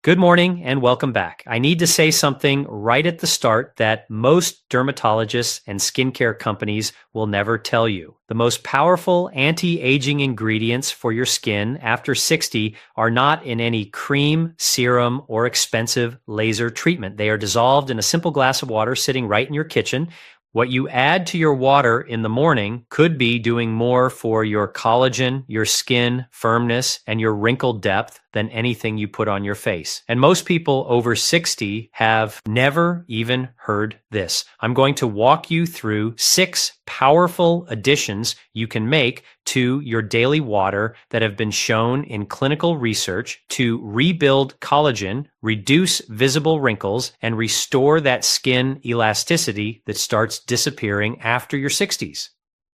Good morning and welcome back. I need to say something right at the start that most dermatologists and skincare companies will never tell you. The most powerful anti-aging ingredients for your skin after 60 are not in any cream, serum, or expensive laser treatment. They are dissolved in a simple glass of water sitting right in your kitchen. What you add to your water in the morning could be doing more for your collagen, your skin firmness, and your wrinkle depth than anything you put on your face. And most people over 60 have never even heard this. I'm going to walk you through 6 powerful additions you can make to your daily water that have been shown in clinical research to rebuild collagen, reduce visible wrinkles, and restore that skin elasticity that starts disappearing after your 60s.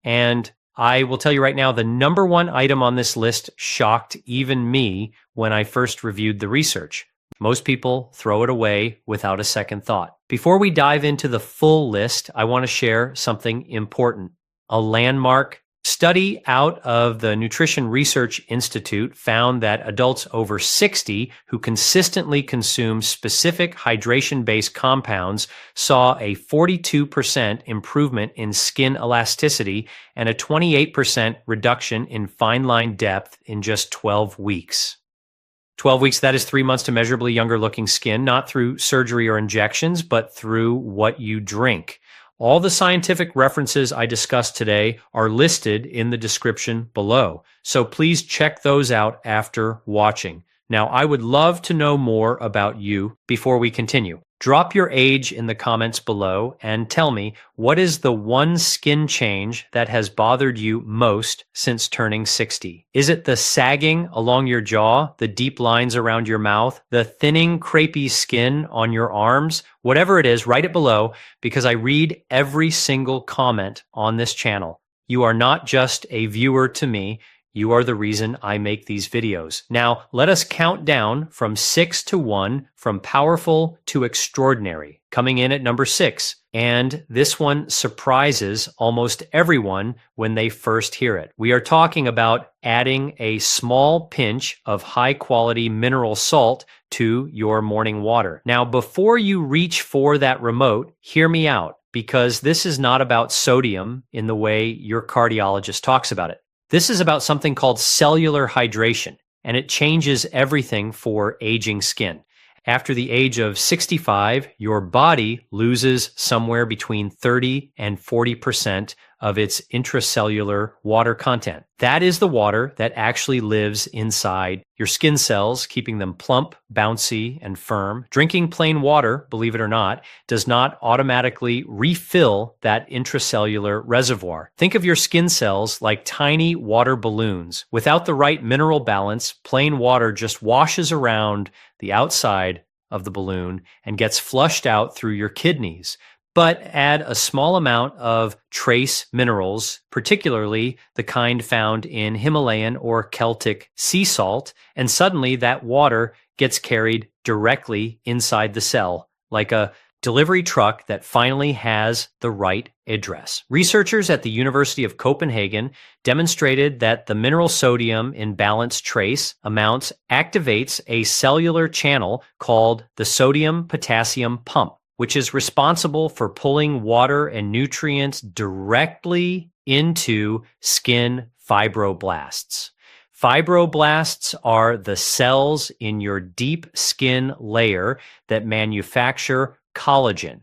And I will tell you right now, the number one item on this list shocked even me when I first reviewed the research. Most people throw it away without a second thought. Before we dive into the full list, I want to share something important. A landmark study out of the Nutrition Research Institute found that adults over 60 who consistently consume specific hydration-based compounds saw a 42% improvement in skin elasticity and a 28% reduction in fine line depth in just 12 weeks. 12 weeks, that is 3 months to measurably younger looking skin, not through surgery or injections, but through what you drink. All the scientific references I discussed today are listed in the description below, so please check those out after watching. Now, I would love to know more about you before we continue. Drop your age in the comments below and tell me, what is the one skin change that has bothered you most since turning 60? Is it the sagging along your jaw, the deep lines around your mouth, the thinning, crepey skin on your arms? Whatever it is, write it below because I read every single comment on this channel. You are not just a viewer to me. You are the reason I make these videos. Now, let us count down from 6 to 1, from powerful to extraordinary. Coming in at number 6. And this one surprises almost everyone when they first hear it. We are talking about adding a small pinch of high-quality mineral salt to your morning water. Now, before you reach for that remote, hear me out, because this is not about sodium in the way your cardiologist talks about it. This is about something called cellular hydration, and it changes everything for aging skin. After the age of 65, your body loses somewhere between 30 and 40% of its intracellular water content. That is the water that actually lives inside your skin cells, keeping them plump, bouncy, and firm. Drinking plain water, believe it or not, does not automatically refill that intracellular reservoir. Think of your skin cells like tiny water balloons. Without the right mineral balance, plain water just washes around the outside of the balloon and gets flushed out through your kidneys. But add a small amount of trace minerals, particularly the kind found in Himalayan or Celtic sea salt, and suddenly that water gets carried directly inside the cell, like a delivery truck that finally has the right address. Researchers at the University of Copenhagen demonstrated that the mineral sodium in balanced trace amounts activates a cellular channel called the sodium-potassium pump, which is responsible for pulling water and nutrients directly into skin fibroblasts. Fibroblasts are the cells in your deep skin layer that manufacture collagen.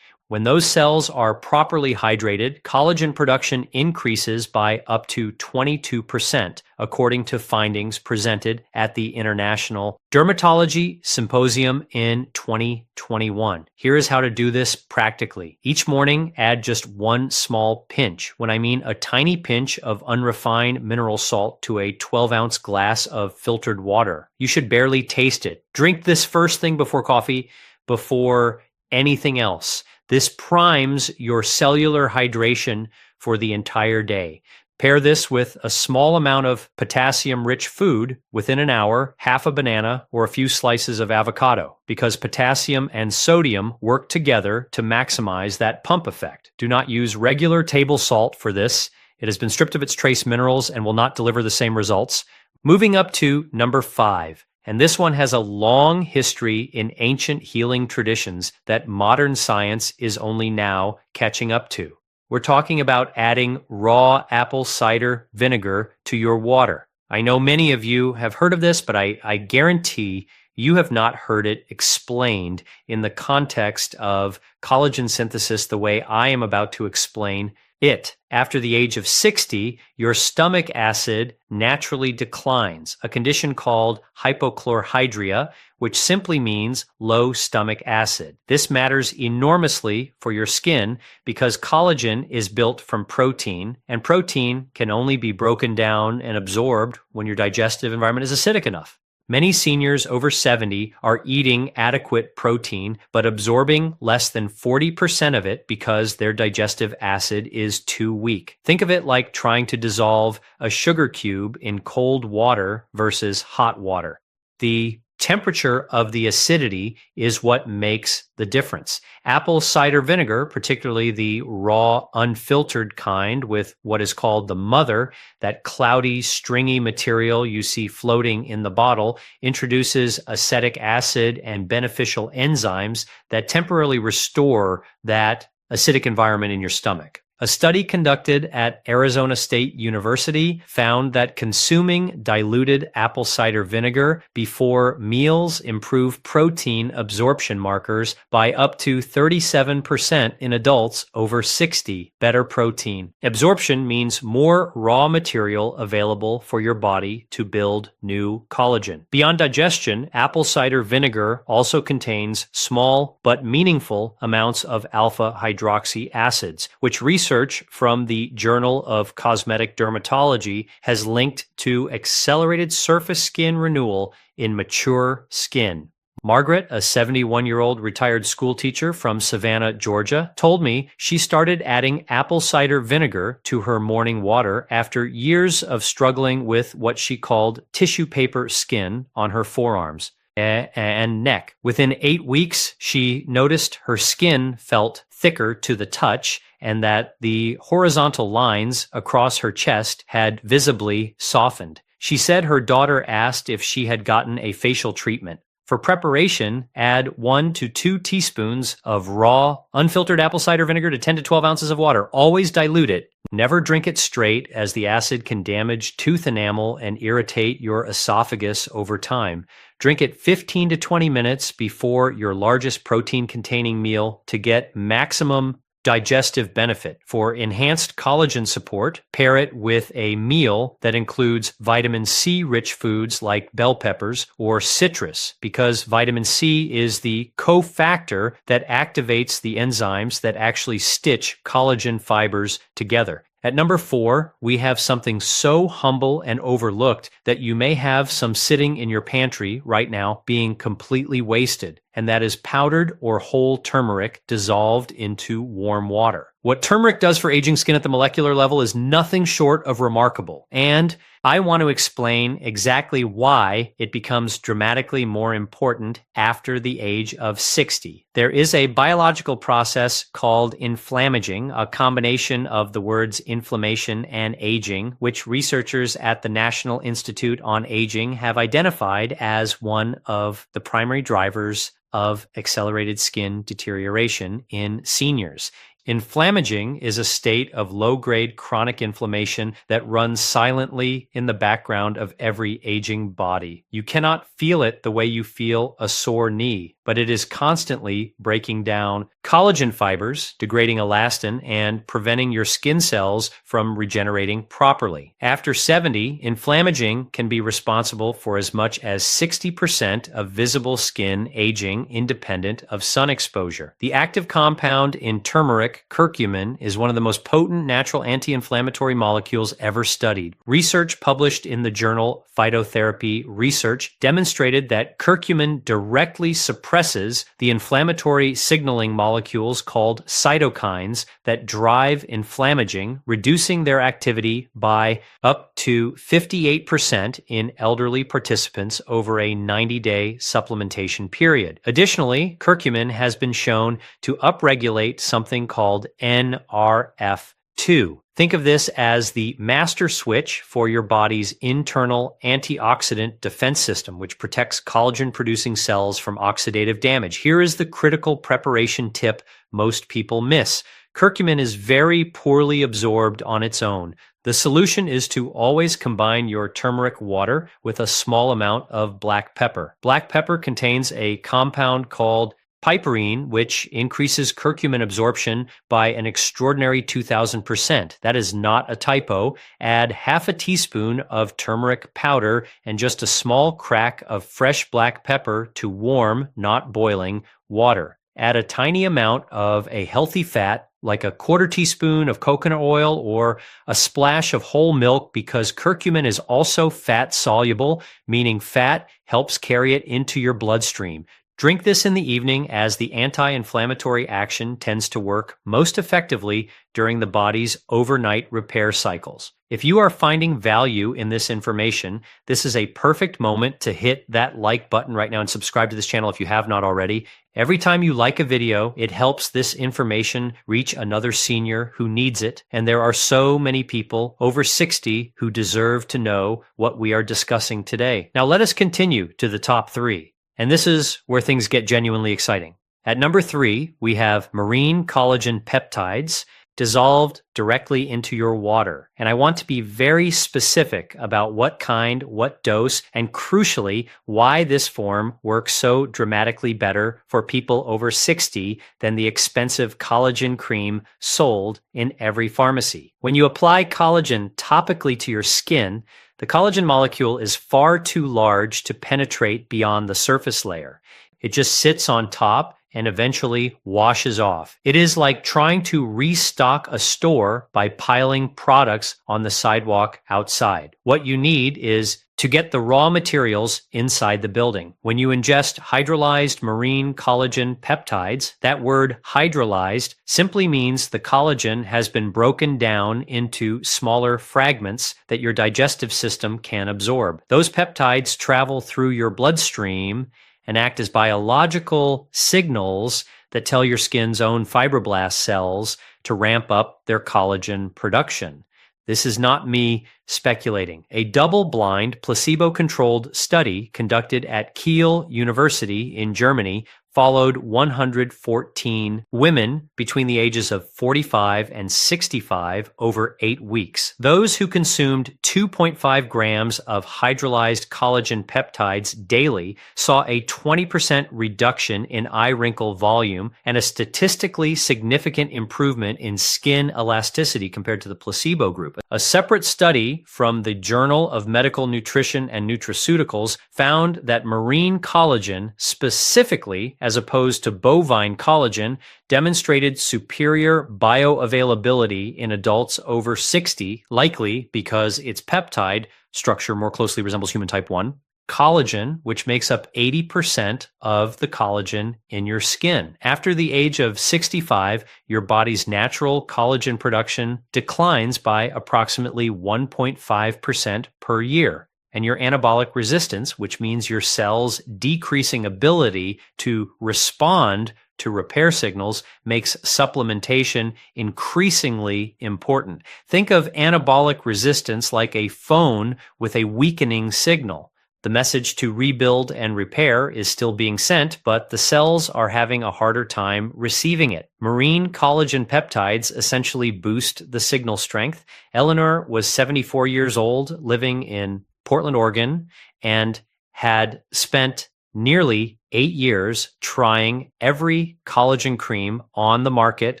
When those cells are properly hydrated, collagen production increases by up to 22%, according to findings presented at the International Dermatology Symposium in 2021. Here is how to do this practically. Each morning, add just one small pinch. When I mean a tiny pinch of unrefined mineral salt to a 12-ounce glass of filtered water. You should barely taste it. Drink this first thing before coffee, before anything else. This primes your cellular hydration for the entire day. Pair this with a small amount of potassium-rich food within an hour, half a banana, or a few slices of avocado, because potassium and sodium work together to maximize that pump effect. Do not use regular table salt for this. It has been stripped of its trace minerals and will not deliver the same results. Moving up to number 5. And this one has a long history in ancient healing traditions that modern science is only now catching up to. We're talking about adding raw apple cider vinegar to your water. I know many of you have heard of this, but I guarantee you have not heard it explained in the context of collagen synthesis the way I am about to explain it. After the age of 60, your stomach acid naturally declines, a condition called hypochlorhydria, which simply means low stomach acid. This matters enormously for your skin because collagen is built from protein, and protein can only be broken down and absorbed when your digestive environment is acidic enough. Many seniors over 70 are eating adequate protein, but absorbing less than 40% of it because their digestive acid is too weak. Think of it like trying to dissolve a sugar cube in cold water versus hot water. The temperature of the acidity is what makes the difference. Apple cider vinegar, particularly the raw, unfiltered kind with what is called the mother, that cloudy, stringy material you see floating in the bottle, introduces acetic acid and beneficial enzymes that temporarily restore that acidic environment in your stomach. A study conducted at Arizona State University found that consuming diluted apple cider vinegar before meals improved protein absorption markers by up to 37% in adults over 60. Better protein absorption means more raw material available for your body to build new collagen. Beyond digestion, apple cider vinegar also contains small but meaningful amounts of alpha hydroxy acids, which research from the Journal of Cosmetic Dermatology has linked to accelerated surface skin renewal in mature skin. Margaret, a 71-year-old retired school teacher from Savannah, Georgia, told me she started adding apple cider vinegar to her morning water after years of struggling with what she called tissue paper skin on her forearms and neck. Within 8 weeks, she noticed her skin felt thicker to the touch and that the horizontal lines across her chest had visibly softened. She said her daughter asked if she had gotten a facial treatment. For preparation, add 1 to 2 teaspoons of raw, unfiltered apple cider vinegar to 10 to 12 ounces of water. Always dilute it. Never drink it straight, as the acid can damage tooth enamel and irritate your esophagus over time. Drink it 15 to 20 minutes before your largest protein-containing meal to get maximum digestive benefit. For enhanced collagen support, pair it with a meal that includes vitamin C rich foods like bell peppers or citrus, because vitamin C is the cofactor that activates the enzymes that actually stitch collagen fibers together. At number 4, we have something so humble and overlooked that you may have some sitting in your pantry right now being completely wasted, and that is powdered or whole turmeric dissolved into warm water. What turmeric does for aging skin at the molecular level is nothing short of remarkable, and I want to explain exactly why it becomes dramatically more important after the age of 60. There is a biological process called inflammaging, a combination of the words inflammation and aging, which researchers at the National Institute on Aging have identified as one of the primary drivers of accelerated skin deterioration in seniors. Inflammaging is a state of low-grade chronic inflammation that runs silently in the background of every aging body. You cannot feel it the way you feel a sore knee, but it is constantly breaking down collagen fibers, degrading elastin, and preventing your skin cells from regenerating properly. After 70, inflammaging can be responsible for as much as 60% of visible skin aging independent of sun exposure. The active compound in turmeric, curcumin, is one of the most potent natural anti-inflammatory molecules ever studied. Research published in the journal Phytotherapy Research demonstrated that curcumin directly suppresses the inflammatory signaling molecules called cytokines that drive inflammaging, reducing their activity by up to 58% in elderly participants over a 90-day supplementation period. Additionally, curcumin has been shown to upregulate something called NRF2, 2. Think of this as the master switch for your body's internal antioxidant defense system, which protects collagen-producing cells from oxidative damage. Here is the critical preparation tip most people miss. Curcumin is very poorly absorbed on its own. The solution is to always combine your turmeric water with a small amount of black pepper. Black pepper contains a compound called piperine, which increases curcumin absorption by an extraordinary 2,000%. That is not a typo. Add half a teaspoon of turmeric powder and just a small crack of fresh black pepper to warm, not boiling, water. Add a tiny amount of a healthy fat, like a quarter teaspoon of coconut oil or a splash of whole milk, because curcumin is also fat soluble, meaning fat helps carry it into your bloodstream. Drink this in the evening, as the anti-inflammatory action tends to work most effectively during the body's overnight repair cycles. If you are finding value in this information, this is a perfect moment to hit that like button right now and subscribe to this channel if you have not already. Every time you like a video, it helps this information reach another senior who needs it, and there are so many people over 60 who deserve to know what we are discussing today. Now let us continue to the top 3. And this is where things get genuinely exciting. At number 3, we have marine collagen peptides dissolved directly into your water. And I want to be very specific about what kind, what dose, and crucially, why this form works so dramatically better for people over 60 than the expensive collagen cream sold in every pharmacy. When you apply collagen topically to your skin, the collagen molecule is far too large to penetrate beyond the surface layer. It just sits on top and eventually washes off. It is like trying to restock a store by piling products on the sidewalk outside. What you need is to get the raw materials inside the building. When you ingest hydrolyzed marine collagen peptides, that word hydrolyzed simply means the collagen has been broken down into smaller fragments that your digestive system can absorb. Those peptides travel through your bloodstream and act as biological signals that tell your skin's own fibroblast cells to ramp up their collagen production. This is not me speculating. A double-blind, placebo-controlled study conducted at Kiel University in Germany followed 114 women between the ages of 45 and 65 over 8 weeks. Those who consumed 2.5 grams of hydrolyzed collagen peptides daily saw a 20% reduction in eye wrinkle volume and a statistically significant improvement in skin elasticity compared to the placebo group. A separate study from the Journal of Medical Nutrition and Nutraceuticals found that marine collagen, specifically as opposed to bovine collagen, demonstrated superior bioavailability in adults over 60, likely because its peptide structure more closely resembles human type 1. Collagen, which makes up 80% of the collagen in your skin. After the age of 65, your body's natural collagen production declines by approximately 1.5% per year. And your anabolic resistance, which means your cells' decreasing ability to respond to repair signals, makes supplementation increasingly important. Think of anabolic resistance like a phone with a weakening signal. The message to rebuild and repair is still being sent, but the cells are having a harder time receiving it. Marine collagen peptides essentially boost the signal strength. Eleanor was 74 years old, living in Portland, Oregon, and had spent nearly 8 years trying every collagen cream on the market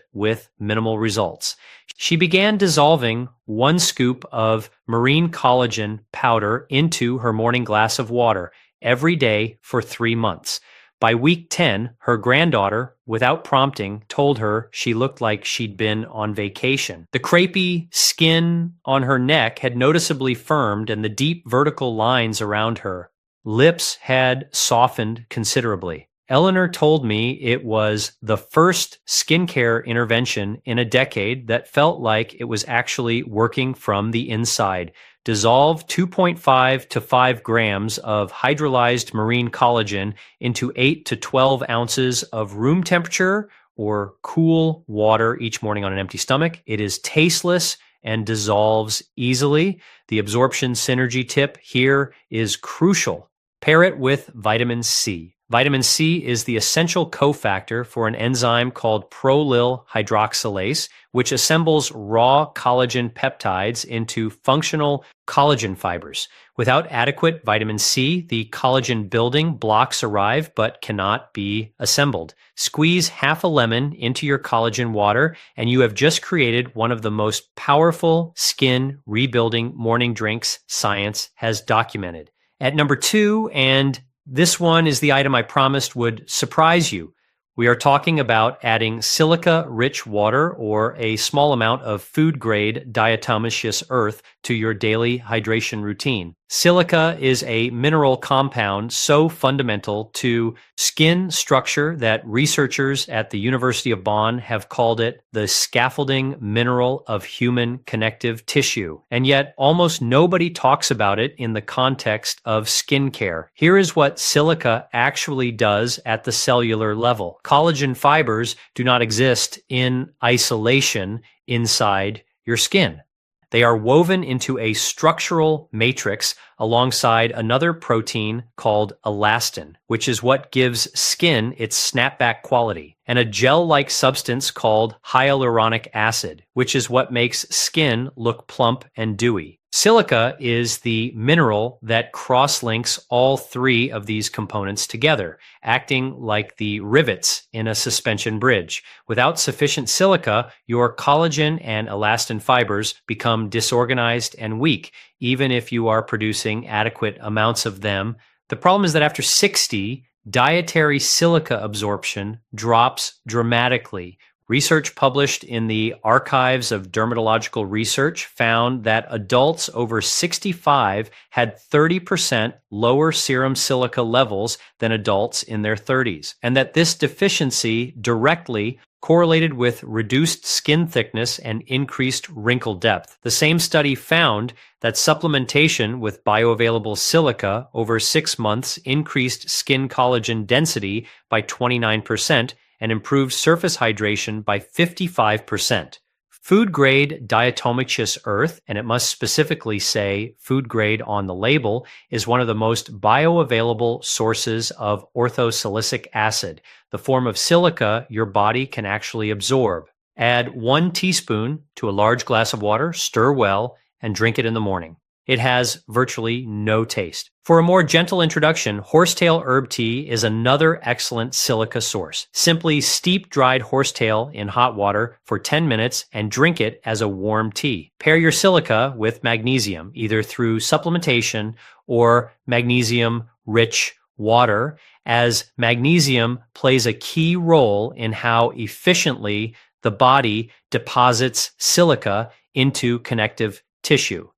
with minimal results. She began dissolving 1 scoop of marine collagen powder into her morning glass of water every day for 3 months. By week 10, her granddaughter, without prompting, told her she looked like she'd been on vacation. The crepey skin on her neck had noticeably firmed, and the deep vertical lines around her lips had softened considerably. Eleanor told me it was the first skincare intervention in a decade that felt like it was actually working from the inside. Dissolve 2.5 to 5 grams of hydrolyzed marine collagen into 8 to 12 ounces of room temperature or cool water each morning on an empty stomach. It is tasteless and dissolves easily. The absorption synergy tip here is crucial. Pair it with vitamin C. Vitamin C is the essential cofactor for an enzyme called prolyl hydroxylase, which assembles raw collagen peptides into functional collagen fibers. Without adequate vitamin C, the collagen building blocks arrive but cannot be assembled. Squeeze half a lemon into your collagen water, and you have just created one of the most powerful skin rebuilding morning drinks science has documented. At number 2, and this one is the item I promised would surprise you. We are talking about adding silica-rich water or a small amount of food-grade diatomaceous earth to your daily hydration routine. Silica is a mineral compound so fundamental to skin structure that researchers at the University of Bonn have called it the scaffolding mineral of human connective tissue. And yet almost nobody talks about it in the context of skincare. Here is what silica actually does at the cellular level. Collagen fibers do not exist in isolation inside your skin. They are woven into a structural matrix alongside another protein called elastin, which is what gives skin its snapback quality, and a gel-like substance called hyaluronic acid, which is what makes skin look plump and dewy. Silica is the mineral that cross-links all three of these components together, acting like the rivets in a suspension bridge. Without sufficient silica, your collagen and elastin fibers become disorganized and weak, even if you are producing adequate amounts of them. The problem is that after 60, dietary silica absorption drops dramatically. Research published in the Archives of Dermatological Research found that adults over 65 had 30% lower serum silica levels than adults in their 30s, and that this deficiency directly correlated with reduced skin thickness and increased wrinkle depth. The same study found that supplementation with bioavailable silica over 6 months increased skin collagen density by 29%, and improved surface hydration by 55%. Food-grade diatomaceous earth, and it must specifically say food-grade on the label, is one of the most bioavailable sources of orthosilicic acid, the form of silica your body can actually absorb. Add 1 teaspoon to a large glass of water, stir well, and drink it in the morning. It has virtually no taste. For a more gentle introduction, horsetail herb tea is another excellent silica source. Simply steep dried horsetail in hot water for 10 minutes and drink it as a warm tea. Pair your silica with magnesium, either through supplementation or magnesium-rich water, as magnesium plays a key role in how efficiently the body deposits silica into connective tissue.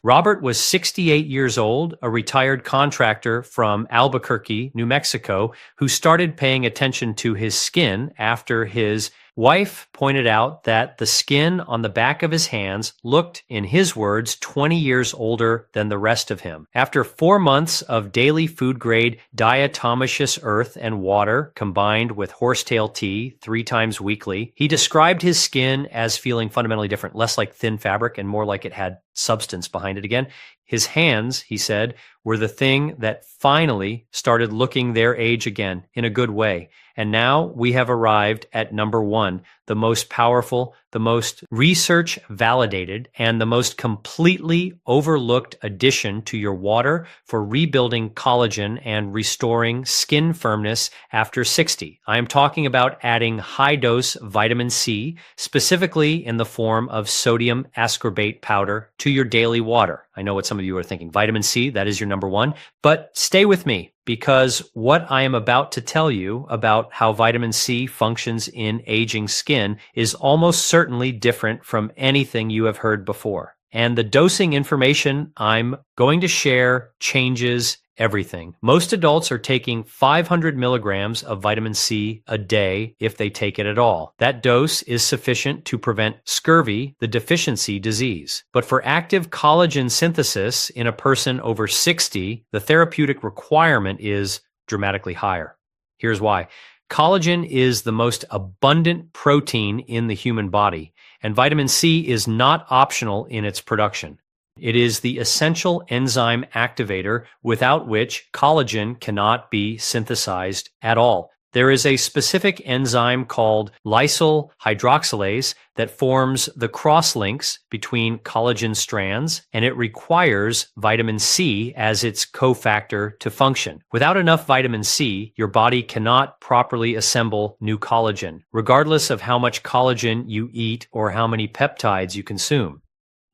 Robert was 68 years old, a retired contractor from Albuquerque, New Mexico, who started paying attention to his skin after his wife pointed out that the skin on the back of his hands looked, in his words, 20 years older than the rest of him. After 4 months of daily food-grade diatomaceous earth and water combined with horsetail tea 3 times weekly, he described his skin as feeling fundamentally different, less like thin fabric and more like it had substance behind it again. His hands, he said, were the thing that finally started looking their age again in a good way. And now we have arrived at number 1, the most powerful, the most research validated, and the most completely overlooked addition to your water for rebuilding collagen and restoring skin firmness after 60. I am talking about adding high-dose vitamin C, specifically in the form of sodium ascorbate powder, to your daily water. I know what some of you are thinking. Vitamin C, that is your number 1. But stay with me, because what I am about to tell you about how vitamin C functions in aging skin is almost certainly different from anything you have heard before. And the dosing information I'm going to share changes everything. Most adults are taking 500 milligrams of vitamin C a day if they take it at all. That dose is sufficient to prevent scurvy, the deficiency disease. But for active collagen synthesis in a person over 60, the therapeutic requirement is dramatically higher. Here's why. Collagen is the most abundant protein in the human body, and vitamin C is not optional in its production. It is the essential enzyme activator without which collagen cannot be synthesized at all. There is a specific enzyme called lysyl hydroxylase that forms the crosslinks between collagen strands, and it requires vitamin C as its cofactor to function. Without enough vitamin C, your body cannot properly assemble new collagen, regardless of how much collagen you eat or how many peptides you consume.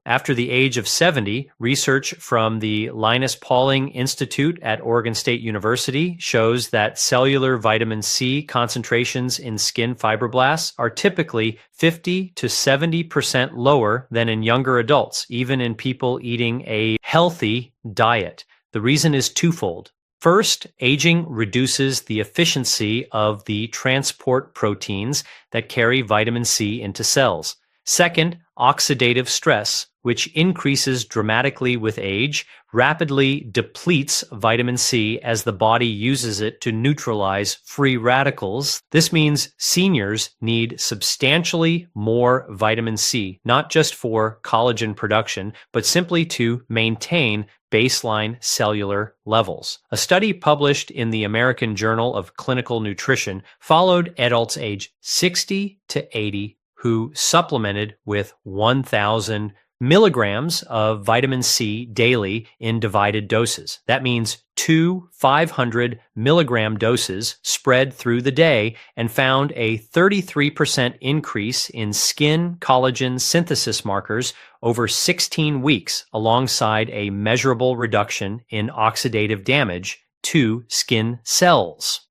After the age of 70, research from the Linus Pauling Institute at Oregon State University shows that cellular vitamin C concentrations in skin fibroblasts are typically 50 to 70% lower than in younger adults, even in people eating a healthy diet. The reason is twofold. First, aging reduces the efficiency of the transport proteins that carry vitamin C into cells. Second, oxidative stress, which increases dramatically with age, rapidly depletes vitamin C as the body uses it to neutralize free radicals. This means seniors need substantially more vitamin C, not just for collagen production, but simply to maintain baseline cellular levels. A study published in the American Journal of Clinical Nutrition followed adults age 60 to 80 who supplemented with 1,000 milligrams of vitamin C daily in divided doses. That means 2 500 milligram doses spread through the day, and found a 33% increase in skin collagen synthesis markers over 16 weeks, alongside a measurable reduction in oxidative damage to skin cells.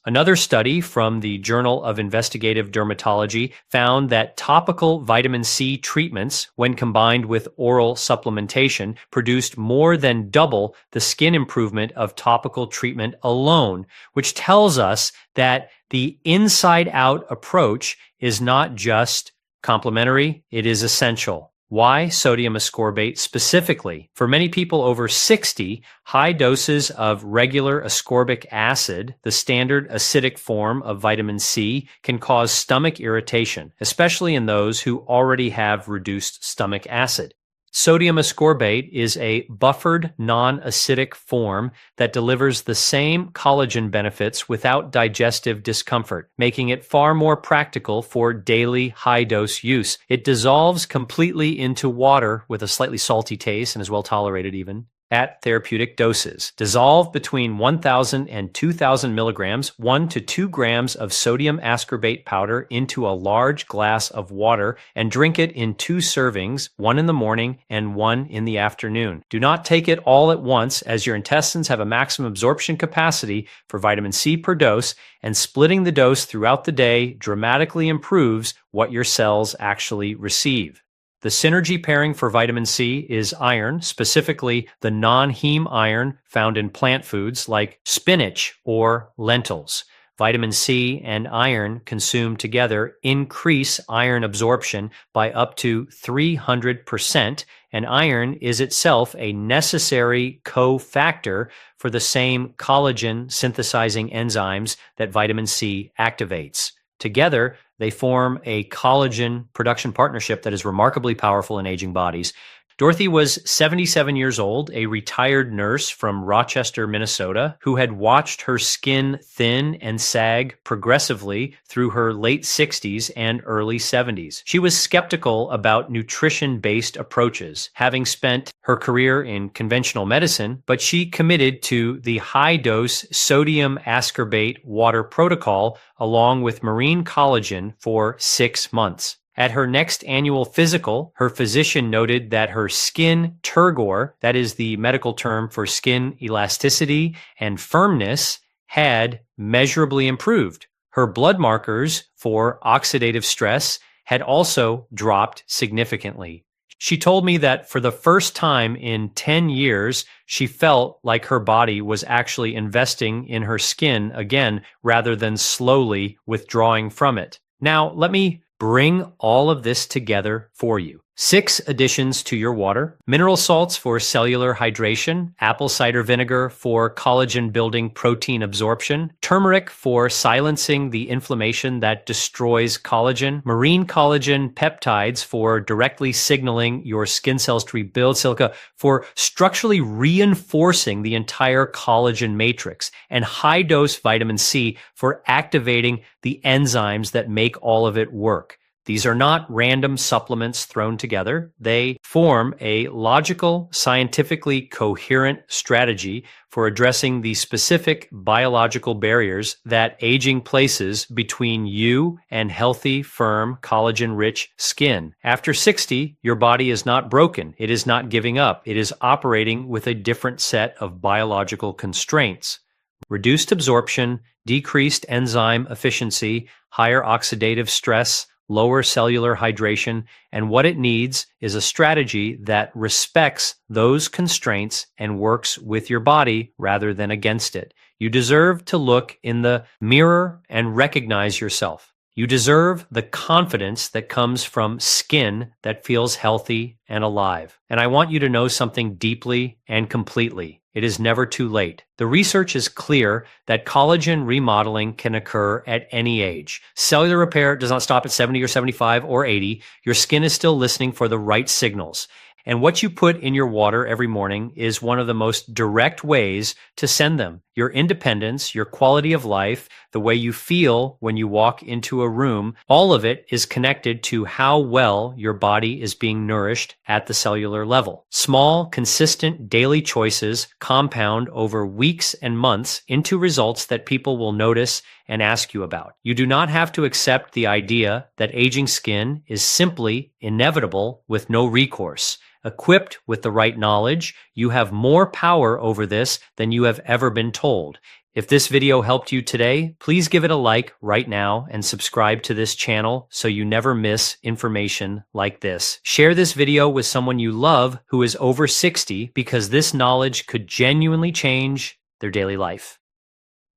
Another study from the Journal of Investigative Dermatology found that topical vitamin C treatments, when combined with oral supplementation, produced more than double the skin improvement of topical treatment alone, which tells us that the inside-out approach is not just complementary, it is essential. Why sodium ascorbate specifically? For many people over 60, high doses of regular ascorbic acid, the standard acidic form of vitamin C, can cause stomach irritation, especially in those who already have reduced stomach acid. Sodium ascorbate is a buffered non-acidic form that delivers the same collagen benefits without digestive discomfort, making it far more practical for daily high-dose use. It dissolves completely into water with a slightly salty taste and is well tolerated even at therapeutic doses. Dissolve between 1,000 and 2,000 milligrams, 1 to 2 grams of sodium ascorbate powder into a large glass of water, and drink it in 2 servings, 1 in the morning and 1 in the afternoon. Do not take it all at once, as your intestines have a maximum absorption capacity for vitamin C per dose, and splitting the dose throughout the day dramatically improves what your cells actually receive. The synergy pairing for vitamin C is iron, specifically the non-heme iron found in plant foods like spinach or lentils. Vitamin C and iron consumed together increase iron absorption by up to 300%, and iron is itself a necessary cofactor for the same collagen synthesizing enzymes that vitamin C activates. Together, they form a collagen production partnership that is remarkably powerful in aging bodies. Dorothy was 77 years old, a retired nurse from Rochester, Minnesota, who had watched her skin thin and sag progressively through her late 60s and early 70s. She was skeptical about nutrition-based approaches, having spent her career in conventional medicine, but she committed to the high-dose sodium ascorbate water protocol along with marine collagen for 6 months. At her next annual physical, her physician noted that her skin turgor, that is the medical term for skin elasticity and firmness, had measurably improved. Her blood markers for oxidative stress had also dropped significantly. She told me that for the first time in 10 years, she felt like her body was actually investing in her skin again rather than slowly withdrawing from it. Now, let me bring all of this together for you. 6 additions to your water: mineral salts for cellular hydration, apple cider vinegar for collagen building protein absorption, turmeric for silencing the inflammation that destroys collagen, marine collagen peptides for directly signaling your skin cells to rebuild, silica for structurally reinforcing the entire collagen matrix, and high dose vitamin C for activating the enzymes that make all of it work. These are not random supplements thrown together. They form a logical, scientifically coherent strategy for addressing the specific biological barriers that aging places between you and healthy, firm, collagen-rich skin. After 60, your body is not broken. It is not giving up. It is operating with a different set of biological constraints. Reduced absorption, decreased enzyme efficiency, higher oxidative stress, lower cellular hydration, and what it needs is a strategy that respects those constraints and works with your body rather than against it. You deserve to look in the mirror and recognize yourself. You deserve the confidence that comes from skin that feels healthy and alive. And I want you to know something deeply and completely. It is never too late. The research is clear that collagen remodeling can occur at any age. Cellular repair does not stop at 70 or 75 or 80. Your skin is still listening for the right signals. And what you put in your water every morning is one of the most direct ways to send them. Your independence, your quality of life, the way you feel when you walk into a room, all of it is connected to how well your body is being nourished at the cellular level. Small, consistent daily choices compound over weeks and months into results that people will notice and ask you about. You do not have to accept the idea that aging skin is simply inevitable with no recourse. Equipped with the right knowledge, you have more power over this than you have ever been told. If this video helped you today, please give it a like right now and subscribe to this channel so you never miss information like this. Share this video with someone you love who is over 60 because this knowledge could genuinely change their daily life.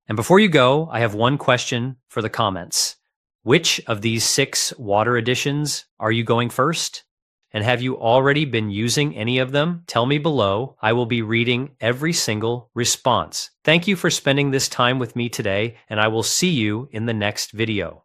And before you go, I have one question for the comments. Which of these 6 water additions are you going first? And have you already been using any of them? Tell me below. I will be reading every single response. Thank you for spending this time with me today, and I will see you in the next video.